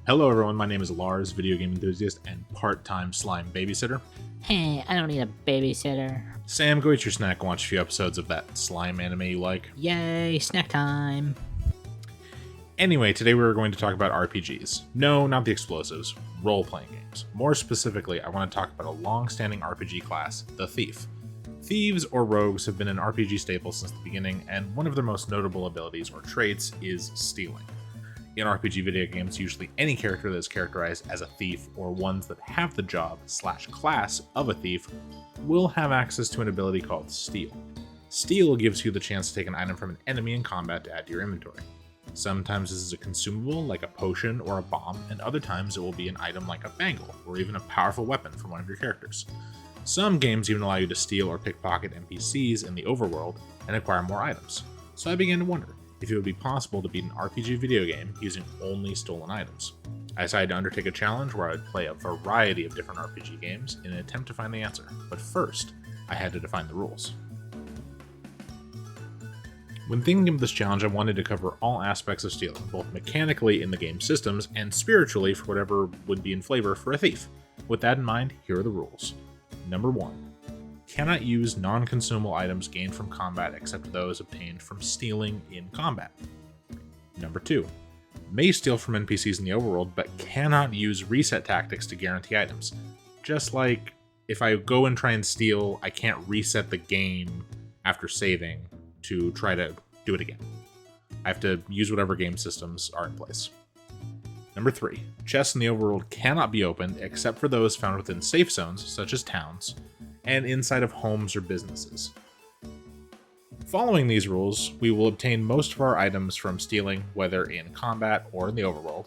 Hello everyone, my name is Larze, video game enthusiast and part-time slime babysitter. Hey, I don't need a babysitter. Sam, go eat your snack and watch a few episodes of that slime anime you like. Yay, snack time. Anyway, today we're going to talk about RPGs. No, not the explosives, role-playing games. More specifically, I want to talk about a long-standing RPG class, the Thief. Thieves or rogues have been an RPG staple since the beginning, and one of their most notable abilities or traits is stealing. In RPG video games, usually any character that is characterized as a thief or ones that have the job/class of a thief will have access to an ability called Steal. Steal gives you the chance to take an item from an enemy in combat to add to your inventory. Sometimes this is a consumable like a potion or a bomb, and other times it will be an item like a bangle or even a powerful weapon from one of your characters. Some games even allow you to steal or pickpocket NPCs in the overworld and acquire more items. So I began to wonder if it would be possible to beat an RPG video game using only stolen items. I decided to undertake a challenge where I would play a variety of different RPG games in an attempt to find the answer, but first, I had to define the rules. When thinking of this challenge, I wanted to cover all aspects of stealing, both mechanically in the game systems and spiritually for whatever would be in flavor for a thief. With that in mind, here are the rules. Number 1. Cannot use non-consumable items gained from combat except those obtained from stealing in combat. Number 2. May steal from NPCs in the overworld, but cannot use reset tactics to guarantee items. Just like if I go and try and steal, I can't reset the game after saving to try to do it again. I have to use whatever game systems are in place. Number 3. Chests in the overworld cannot be opened except for those found within safe zones, such as towns, and inside of homes or businesses. Following these rules, we will obtain most of our items from stealing, whether in combat or in the overworld.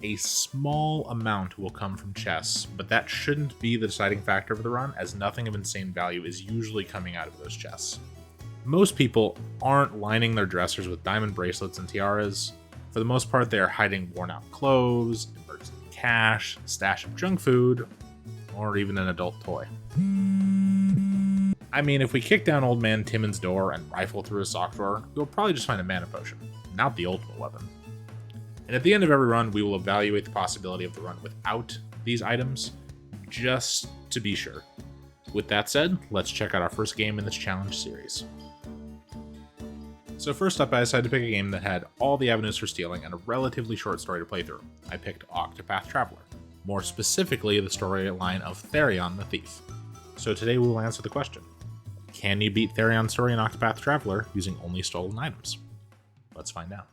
A small amount will come from chests, but that shouldn't be the deciding factor of the run, as nothing of insane value is usually coming out of those chests. Most people aren't lining their dressers with diamond bracelets and tiaras. For the most part, they are hiding worn-out clothes, emergency cash, a stash of junk food, or even an adult toy. I mean, if we kick down old man Timon's door and rifle through his sock drawer, you'll probably just find a mana potion, not the ultimate weapon. And at the end of every run, we will evaluate the possibility of the run without these items, just to be sure. With that said, let's check out our first game in this challenge series. So first up, I decided to pick a game that had all the avenues for stealing and a relatively short story to play through. I picked Octopath Traveler, more specifically the storyline of Therion the Thief. So today we will answer the question: can you beat Therion's story in Octopath Traveler using only stolen items? Let's find out.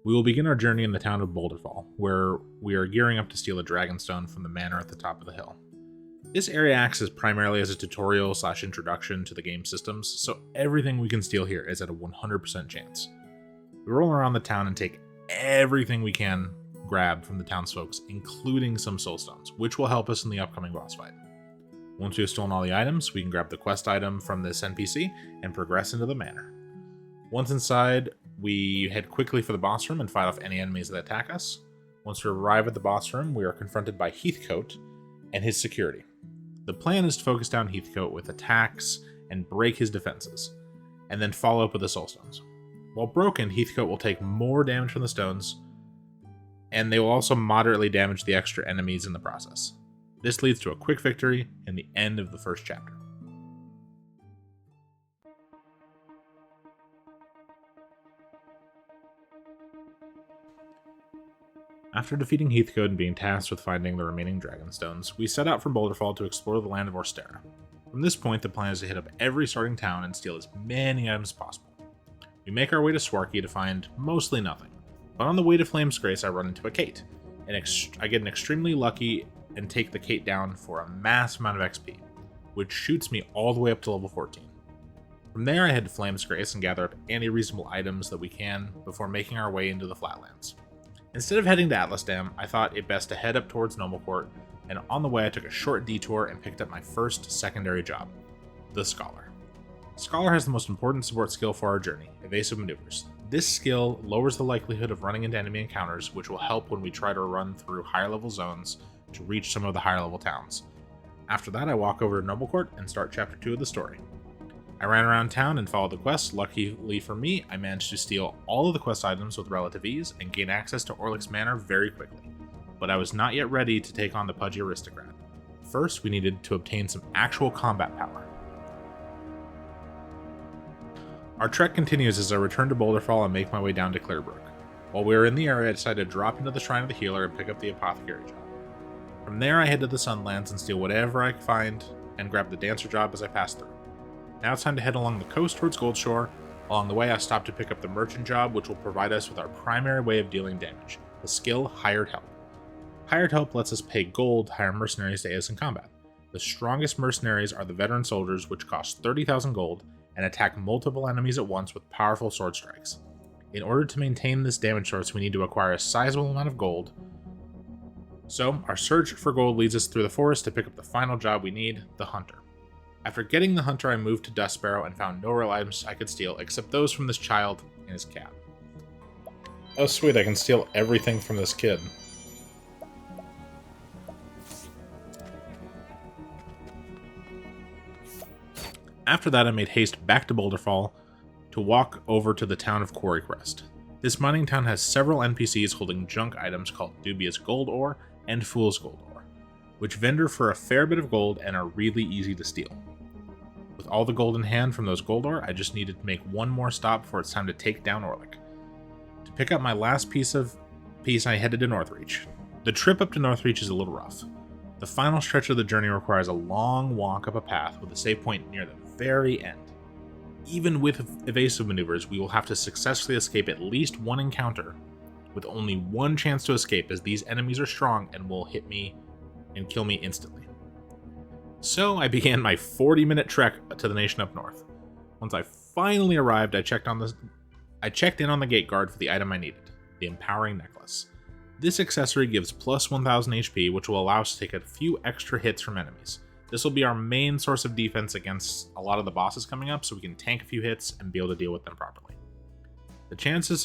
We will begin our journey in the town of Boulderfall, where we are gearing up to steal a dragonstone from the manor at the top of the hill. This area acts primarily as a tutorial/introduction to the game systems, so everything we can steal here is at a 100% chance. We roll around the town and take everything we can grab from the townsfolk, including some soulstones, which will help us in the upcoming boss fight. Once we have stolen all the items, we can grab the quest item from this NPC and progress into the manor. Once inside, we head quickly for the boss room and fight off any enemies that attack us. Once we arrive at the boss room, we are confronted by Heathcote and his security. The plan is to focus down Heathcote with attacks and break his defenses, and then follow up with the soulstones. While broken, Heathcote will take more damage from the stones, and they will also moderately damage the extra enemies in the process. This leads to a quick victory and the end of the first chapter. After defeating Heathcote and being tasked with finding the remaining dragonstones, we set out from Boulderfall to explore the land of Orstera. From this point, the plan is to hit up every starting town and steal as many items as possible. We make our way to Swarky to find mostly nothing, but on the way to Flame's Grace I run into a Kate, and I get extremely lucky and take the Kate down for a massive amount of XP, which shoots me all the way up to level 14. From there I head to Flame's Grace and gather up any reasonable items that we can before making our way into the Flatlands. Instead of heading to Atlas Dam, I thought it best to head up towards Noblecourt, and on the way I took a short detour and picked up my first secondary job, the Scholar. Scholar has the most important support skill for our journey, evasive maneuvers. This skill lowers the likelihood of running into enemy encounters, which will help when we try to run through higher level zones to reach some of the higher level towns. After that, I walk over to Noblecourt and start chapter 2 of the story. I ran around town and followed the quests. Luckily for me, I managed to steal all of the quest items with relative ease and gain access to Orlic's Manor very quickly. But I was not yet ready to take on the pudgy aristocrat. First, we needed to obtain some actual combat power. Our trek continues as I return to Boulderfall and make my way down to Clearbrook. While we were in the area, I decided to drop into the Shrine of the Healer and pick up the Apothecary job. From there, I head to the Sunlands and steal whatever I find and grab the Dancer job as I pass through. Now it's time to head along the coast towards Goldshore. Along the way, I stop to pick up the Merchant job, which will provide us with our primary way of dealing damage, the skill Hired Help. Hired Help lets us pay gold to hire mercenaries to aid us in combat. The strongest mercenaries are the veteran soldiers, which cost 30,000 gold and attack multiple enemies at once with powerful sword strikes. In order to maintain this damage source, we need to acquire a sizable amount of gold. So, our search for gold leads us through the forest to pick up the final job we need, the Hunter. After getting the Hunter, I moved to Dust Sparrow and found no real items I could steal except those from this child and his cat. Oh sweet, I can steal everything from this kid. After that, I made haste back to Boulderfall to walk over to the town of Quarrycrest. This mining town has several NPCs holding junk items called Dubious Gold Ore and Fool's Gold Ore, which vendor for a fair bit of gold and are really easy to steal. With all the gold in hand from those gold ore, I just needed to make one more stop before it's time to take down Orlic. To pick up my last piece, I headed to Northreach. The trip up to Northreach is a little rough. The final stretch of the journey requires a long walk up a path with a save point near the very end. Even with evasive maneuvers, we will have to successfully escape at least one encounter, with only one chance to escape, as these enemies are strong and will hit me and kill me instantly. So I began my 40-minute trek to the nation up north. Once I finally arrived, I checked in on the gate guard for the item I needed, the Empowering Necklace. This accessory gives plus 1000 HP, which will allow us to take a few extra hits from enemies. This will be our main source of defense against a lot of the bosses coming up, so we can tank a few hits and be able to deal with them properly. The chance of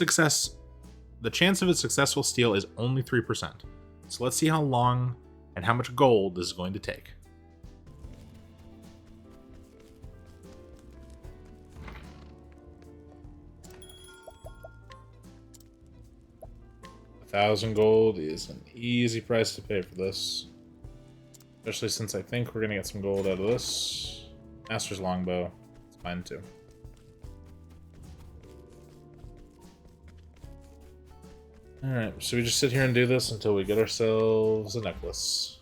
a successful steal is only 3%, so let's see how long and how much gold this is going to take. $1,000 gold is an easy price to pay for this. Especially since I think we're going to get some gold out of this. Master's Longbow. It's fine too. Alright, so we just sit here and do this until we get ourselves a necklace.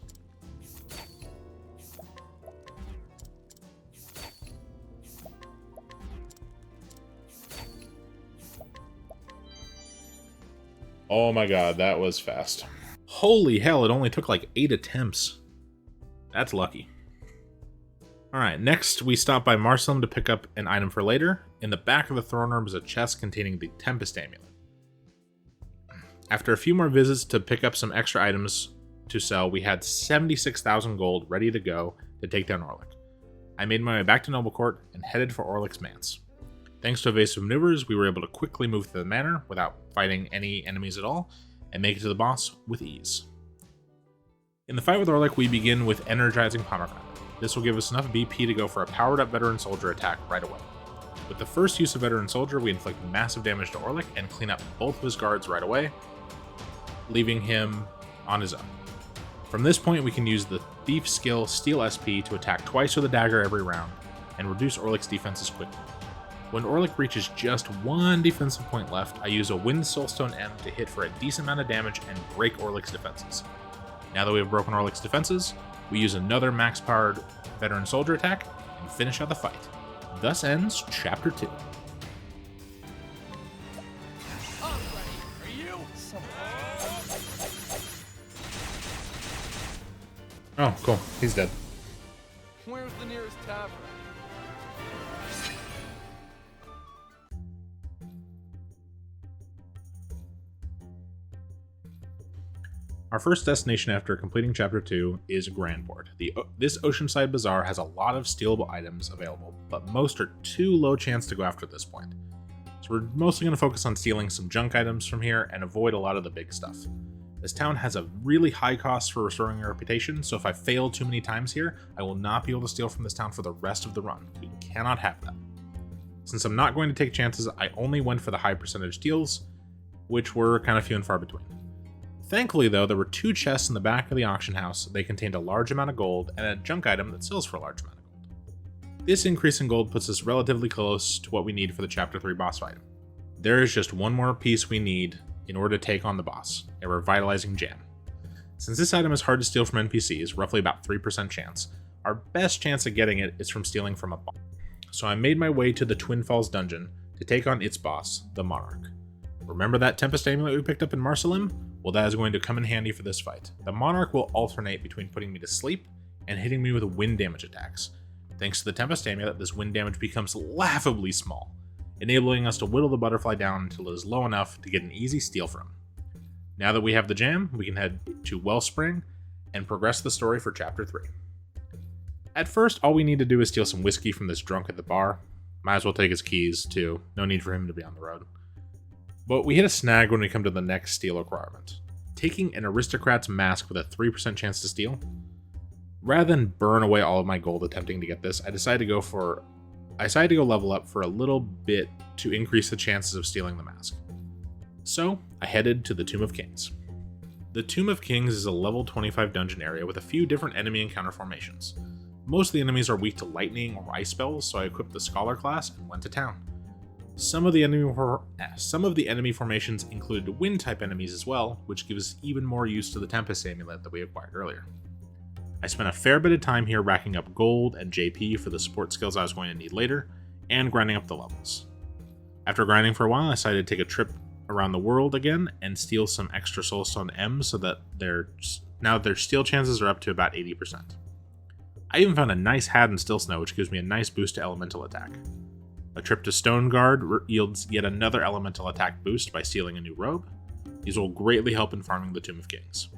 Oh my god, that was fast. Holy hell, it only took like 8 attempts. That's lucky. Alright, next we stop by Marcelm to pick up an item for later. In the back of the throne room is a chest containing the Tempest Amulet. After a few more visits to pick up some extra items to sell, we had 76,000 gold ready to go to take down Orlic. I made my way back to Noblecourt and headed for Orlic's Manse. Thanks to evasive maneuvers, we were able to quickly move to the manor without fighting any enemies at all, and make it to the boss with ease. In the fight with Orlic, we begin with Energizing Pomegranate. This will give us enough BP to go for a powered-up Veteran Soldier attack right away. With the first use of Veteran Soldier, we inflict massive damage to Orlic and clean up both of his guards right away, leaving him on his own. From this point, we can use the Thief skill Steel SP to attack twice with a dagger every round, and reduce Orlic's defenses quickly. When Orlic reaches just one defensive point left, I use a Wind Soulstone M to hit for a decent amount of damage and break Orlic's defenses. Now that we have broken Orlic's defenses, we use another max-powered Veteran Soldier attack and finish out the fight. Thus ends Chapter 2. Oh, cool. He's dead. Where's the nearest tavern? Our first destination after completing Chapter 2 is Grandport. This oceanside bazaar has a lot of stealable items available, but most are too low chance to go after at this point. So we're mostly going to focus on stealing some junk items from here and avoid a lot of the big stuff. This town has a really high cost for restoring your reputation, so if I fail too many times here, I will not be able to steal from this town for the rest of the run. We cannot have that. Since I'm not going to take chances, I only went for the high percentage steals, which were kind of few and far between. Thankfully though, there were 2 chests in the back of the auction house. They contained a large amount of gold and a junk item that sells for a large amount of gold. This increase in gold puts us relatively close to what we need for the Chapter 3 boss fight. There is just one more piece we need in order to take on the boss, a revitalizing gem. Since this item is hard to steal from NPCs, roughly about 3% chance, our best chance of getting it is from stealing from a boss. So I made my way to the Twin Falls dungeon to take on its boss, the Monarch. Remember that Tempest amulet we picked up in Marsalim? Well, that is going to come in handy for this fight. The Monarch will alternate between putting me to sleep and hitting me with wind damage attacks. Thanks to the Tempest amulet, this wind damage becomes laughably small, enabling us to whittle the butterfly down until it is low enough to get an easy steal from. Now that we have the gem, we can head to Wellspring and progress the story for Chapter 3. At first, all we need to do is steal some whiskey from this drunk at the bar. Might as well take his keys, too. No need for him to be on the road. But we hit a snag when we come to the next steal requirement. Taking an aristocrat's mask with a 3% chance to steal. Rather than burn away all of my gold attempting to get this, I decided to go level up for a little bit to increase the chances of stealing the mask. So, I headed to the Tomb of Kings. The Tomb of Kings is a level 25 dungeon area with a few different enemy encounter formations. Most of the enemies are weak to lightning or ice spells, so I equipped the Scholar class and went to town. Some of the enemy formations included wind-type enemies as well, which gives even more use to the Tempest amulet that we acquired earlier. I spent a fair bit of time here racking up gold and JP for the support skills I was going to need later, and grinding up the levels. After grinding for a while, I decided to take a trip around the world again and steal some extra Soulstone M's so that their steal chances are up to about 80%. I even found a nice hat in Still Snow, which gives me a nice boost to elemental attack. A trip to Stoneguard yields yet another elemental attack boost by stealing a new robe. These will greatly help in farming the Tomb of Kings.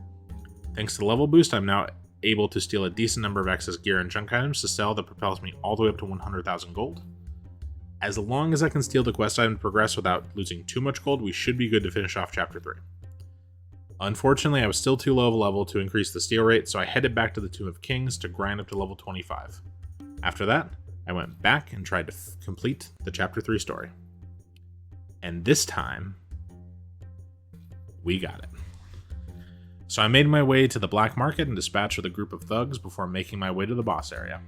Thanks to the level boost, I'm now able to steal a decent number of excess gear and junk items to sell that propels me all the way up to 100,000 gold. As long as I can steal the quest item to progress without losing too much gold, we should be good to finish off Chapter 3. Unfortunately, I was still too low of a level to increase the steal rate, so I headed back to the Tomb of Kings to grind up to level 25. After that, I went back and tried to complete the Chapter 3 story. And this time, we got it. So I made my way to the black market and dispatched with a group of thugs before making my way to the boss area.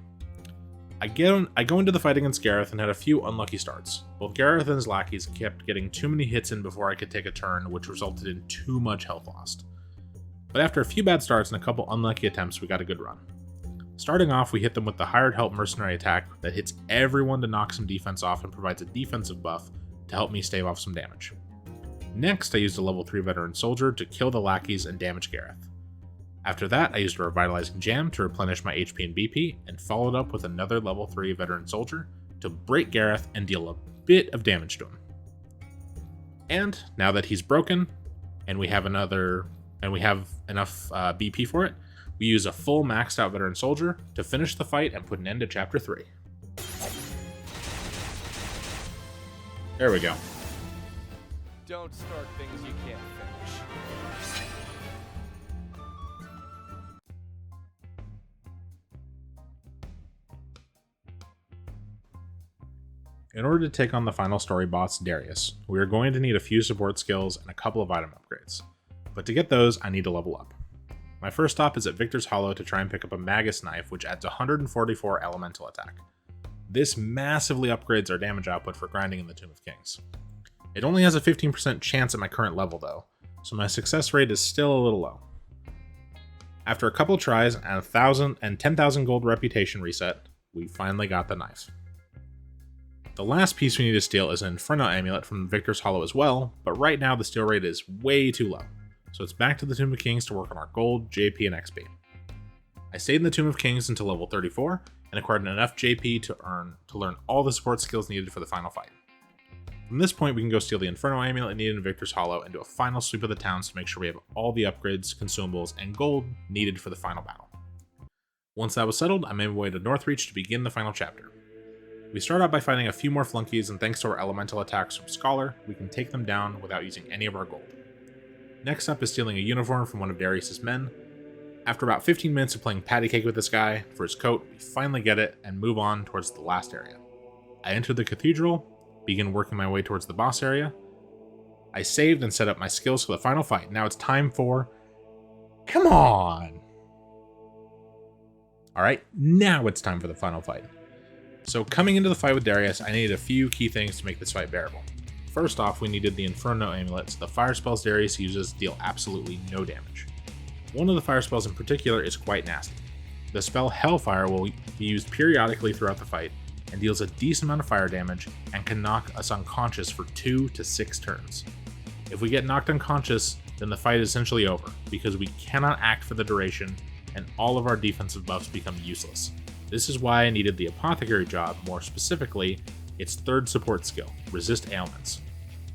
I go into the fight against Gareth and had a few unlucky starts. Both Gareth and his lackeys kept getting too many hits in before I could take a turn, which resulted in too much health lost. But after a few bad starts and a couple unlucky attempts, we got a good run. Starting off, we hit them with the Hired Help Mercenary attack that hits everyone to knock some defense off and provides a defensive buff to help me stave off some damage. Next, I used a level 3 Veteran Soldier to kill the lackeys and damage Gareth. After that, I used a Revitalizing Jam to replenish my HP and BP, and followed up with another level 3 Veteran Soldier to break Gareth and deal a bit of damage to him. And now that he's broken, and we have enough BP for it, we use a full maxed out Veteran Soldier to finish the fight and put an end to Chapter 3. There we go. Don't start things you can't finish. In order to take on the final story boss, Darius, we are going to need a few support skills and a couple of item upgrades. But to get those, I need to level up. My first stop is at Victor's Hollow to try and pick up a Magus Knife, which adds 144 elemental attack. This massively upgrades our damage output for grinding in the Tomb of Kings. It only has a 15% chance at my current level though, so my success rate is still a little low. After a couple tries and 10,000 gold reputation reset, we finally got the knife. The last piece we need to steal is an Inferno amulet from Victor's Hollow as well, but right now the steal rate is way too low, so it's back to the Tomb of Kings to work on our gold, JP, and XP. I stayed in the Tomb of Kings until level 34 and acquired enough JP to learn all the support skills needed for the final fight. From this point, we can go steal the Inferno amulet needed in Victor's Hollow and do a final sweep of the towns to make sure we have all the upgrades, consumables, and gold needed for the final battle. Once that was settled, I made my way to Northreach to begin the final chapter. We start out by fighting a few more flunkies, and thanks to our elemental attacks from Scholar, we can take them down without using any of our gold. Next up is stealing a uniform from one of Darius' men. After about 15 minutes of playing patty cake with this guy for his coat, we finally get it and move on towards the last area. I enter the cathedral, begin working my way towards the boss area. I saved and set up my skills for the final fight. Now it's time for... Come on! Alright, now it's time for the final fight. So coming into the fight with Darius, I needed a few key things to make this fight bearable. First off, we needed the Inferno Amulet, so the fire spells Darius uses deal absolutely no damage. One of the fire spells in particular is quite nasty. The spell Hellfire will be used periodically throughout the fight, and deals a decent amount of fire damage, and can knock us unconscious for 2 to 6 turns. If we get knocked unconscious, then the fight is essentially over, because we cannot act for the duration, and all of our defensive buffs become useless. This is why I needed the Apothecary job, more specifically, its third support skill, Resist Ailments.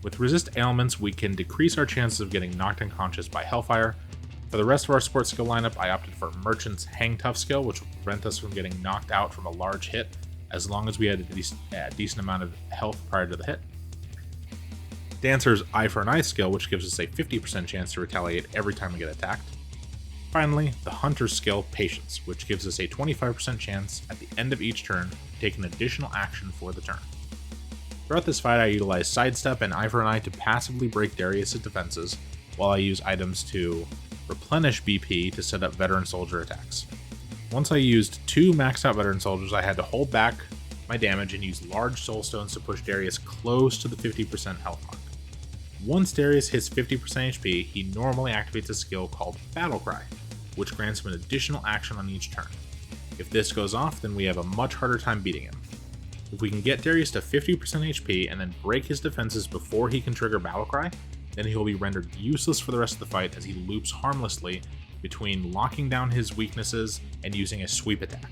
With Resist Ailments, we can decrease our chances of getting knocked unconscious by Hellfire. For the rest of our support skill lineup, I opted for Merchant's Hang Tough skill, which will prevent us from getting knocked out from a large hit, as long as we had a decent amount of health prior to the hit. Dancer's Eye for an Eye skill, which gives us a 50% chance to retaliate every time we get attacked. Finally, the Hunter's skill, Patience, which gives us a 25% chance at the end of each turn to take an additional action for the turn. Throughout this fight, I utilized Sidestep and Eye for an Eye to passively break Darius' defenses, while I use items to replenish BP to set up Veteran Soldier attacks. Once I used 2 maxed out Veteran Soldiers, I had to hold back my damage and use large Soul Stones to push Darius close to the 50% health mark. Once Darius hits 50% HP, he normally activates a skill called Battle Cry, which grants him an additional action on each turn. If this goes off, then we have a much harder time beating him. If we can get Darius to 50% HP and then break his defenses before he can trigger Battle Cry, then he will be rendered useless for the rest of the fight as he loops harmlessly between locking down his weaknesses and using a sweep attack.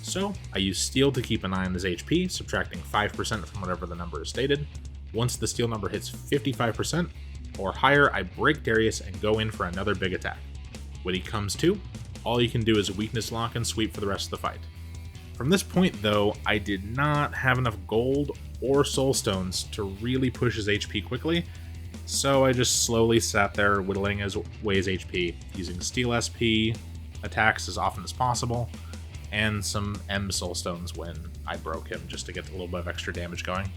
So, I use Steel to keep an eye on his HP, subtracting 5% from whatever the number is stated. Once the Steel number hits 55% or higher, I break Darius and go in for another big attack. When he comes to, all you can do is weakness lock and sweep for the rest of the fight. From this point though, I did not have enough gold or soul stones to really push his HP quickly, so I just slowly sat there whittling away his HP, using Steel SP attacks as often as possible, and some M soul stones when I broke him just to get a little bit of extra damage going.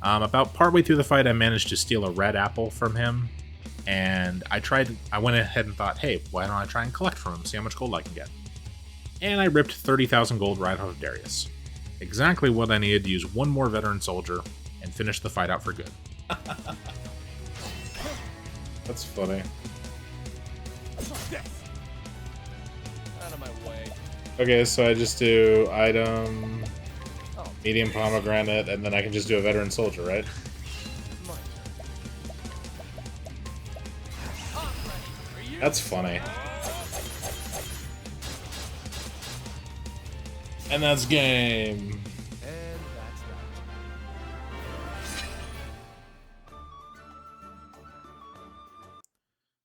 About partway through the fight, I managed to steal a red apple from him, and I went ahead and thought, hey, why don't I try and collect from him, see how much gold I can get. And I ripped 30,000 gold right out of Darius. Exactly what I needed to use one more veteran soldier and finish the fight out for good. That's funny. Out of my way. Okay, so I just do item, medium pomegranate, and then I can just do a veteran soldier, right? My turn. That's funny. And that's game. And that's that.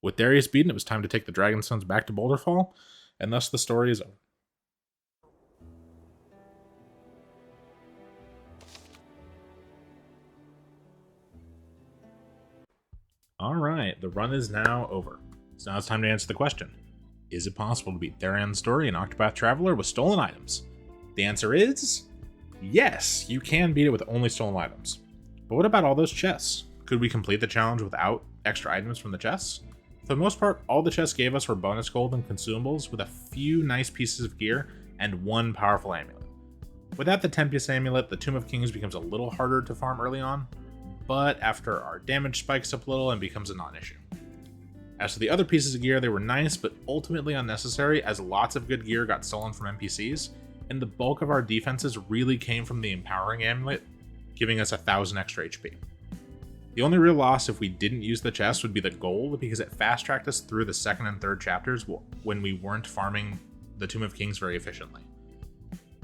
With Darius beaten, it was time to take the Dragonstones back to Boulderfall, and thus the story is over. Alright, the run is now over. So now it's time to answer the question. Is it possible to beat Therion's story in Octopath Traveler with stolen items? The answer is yes, you can beat it with only stolen items. But what about all those chests? Could we complete the challenge without extra items from the chests? For the most part, all the chests gave us were bonus gold and consumables with a few nice pieces of gear and one powerful amulet. Without the 10-piece amulet, the Tomb of Kings becomes a little harder to farm early on, but after our damage spikes up a little and becomes a non-issue. As for the other pieces of gear, they were nice but ultimately unnecessary as lots of good gear got stolen from NPCs, and the bulk of our defenses really came from the Empowering Amulet, giving us 1,000 extra HP. The only real loss if we didn't use the chest would be the gold, because it fast-tracked us through the second and third chapters when we weren't farming the Tomb of Kings very efficiently.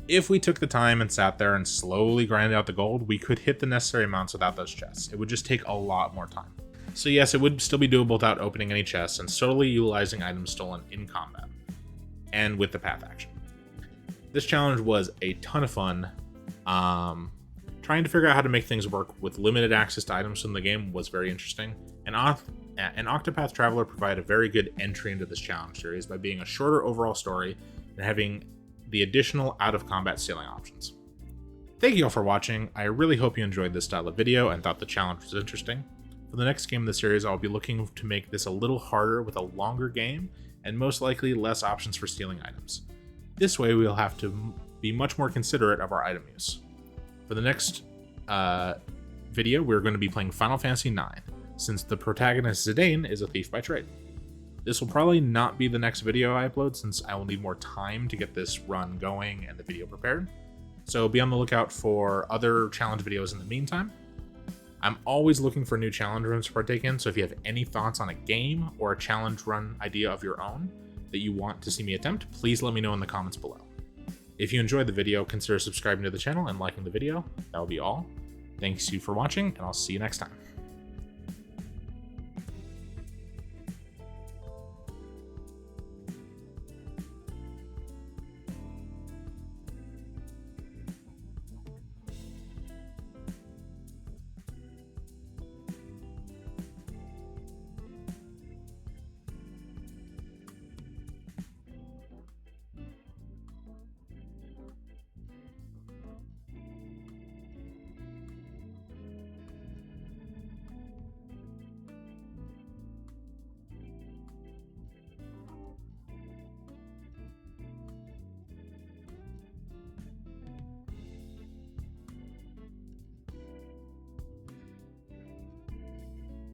If we took the time and sat there and slowly grinded out the gold, we could hit the necessary amounts without those chests. It would just take a lot more time. So yes, it would still be doable without opening any chests and solely utilizing items stolen in combat, and with the path action. This challenge was a ton of fun. Trying to figure out how to make things work with limited access to items from the game was very interesting, and And Octopath Traveler provided a very good entry into this challenge series by being a shorter overall story and having the additional out-of-combat stealing options. Thank you all for watching. I really hope you enjoyed this style of video and thought the challenge was interesting. For the next game in the series, I'll be looking to make this a little harder with a longer game and most likely less options for stealing items. This way we'll have to be much more considerate of our item use. For the next video, we're going to be playing Final Fantasy IX, since the protagonist Zidane is a thief by trade. This will probably not be the next video I upload, since I will need more time to get this run going and the video prepared. So be on the lookout for other challenge videos in the meantime. I'm always looking for new challenge runs to partake in, so if you have any thoughts on a game or a challenge run idea of your own that you want to see me attempt, please let me know in the comments below. If you enjoyed the video, consider subscribing to the channel and liking the video. That will be all. Thanks you for watching, and I'll see you next time.